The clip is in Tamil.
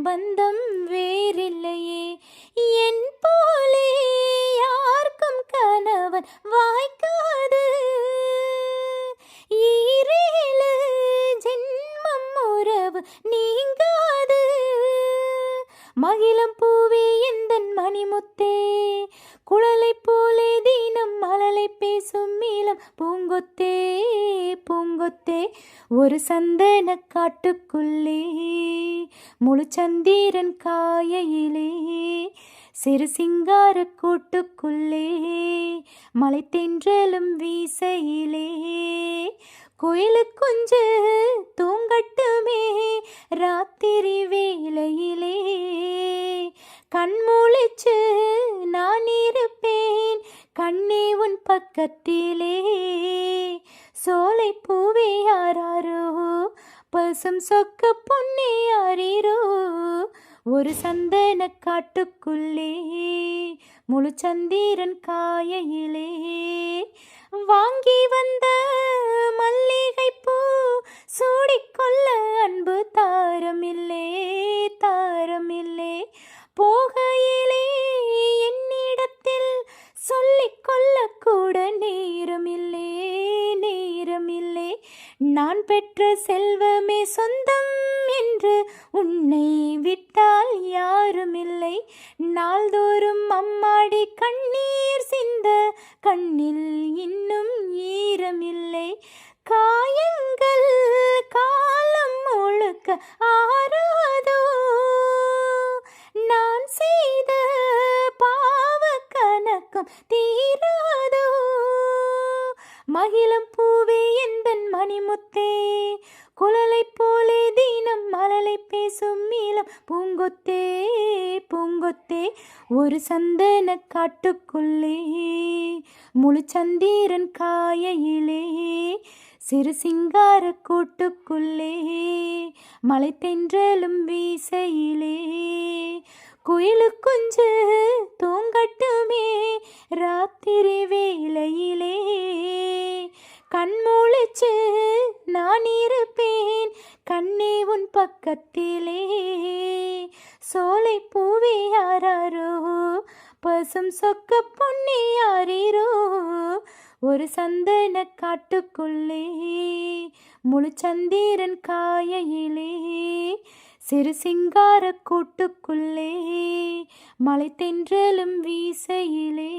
பந்தம் வேறில்லையே, என் போலே யாருக்கும் கணவன் வாய்க்காது. ஈரேழு ஜென்மம் உறவு நீங்காது. மகிழம் பூவே எந்தன் மணிமுத்தே, குழலை போலே தினம் மழலை பேசும் மீளம் பூங்கொத்தே பூங்கொத்தே. ஒரு சந்தன காட்டுக்குள்ளே முழு சந்திரன் காயையிலே, சிறு சிங்கார கூட்டுக்குள்ளே மலை தென்றலும் வீசையிலே, கோயிலு குஞ்சு தூங்கட்டுமே ராத்திரி வேளையிலே, கண்முழிச்சு நான் இருப்பேன் கண்ணே உன் பக்கத்திலே. சோலை பூவே யாராரோ, பசும் சொக்க பொன்னே யாரீரோ, ஒரு சந்தன காட்டுக்குள்ளே முழு சந்திரன் காயையிலே, வாங்கி வந்த மல்லிகை பூ சூடிக்கொள்ள அன்பு தாரமில்லே தாரமில்லே. போகையிலே என்னிடத்தில் சொல்லிக்கொள்ள கூட நேரமில்லே நேரமில்லே. நான் பெற்ற செல்வமே சொந்தம் என்று உன்னை விட்டால் யாருமில்லை. நாள்தோறும் அம்மாடி கண்ணீர் சிந்த கண்ணில் இன்னும் ஈரமில்லை. காயங்கள் காலம் முழுக்க ஆறாதோ, நான் செய்த பாவ கணக்கம் தீராதோ. மகிழம் பூவே எந்தன் மணிமுத்தே, குழலை போலே தினம் மழலை பேசும் மீளம் பூங்கொத்தே பூங்கொத்தே. ஒரு சந்தன காட்டுக்குள்ளே முழு சந்திரன் காயையிலே, சிறு சிங்கார கூட்டுக்குள்ளே மலை தென்றலும் வீசையிலே, குயிலு குஞ்சு தூங்கட்டுமே ராத்திரி வேளையிலே, கண்முழிச்சு நான் இருப்பேன் கண்ணே உன் பக்கத்திலே. சோலை பூவே யாராரோ, பசும் சொக்க பொன்னே யாரீரோ, ஒரு சந்தன காட்டுக்குள்ளே முழு சந்திரன் காயையிலே, சிறு சிங்கார கூட்டுக்குள்ளே மலை தென்றலும் வீசையிலே.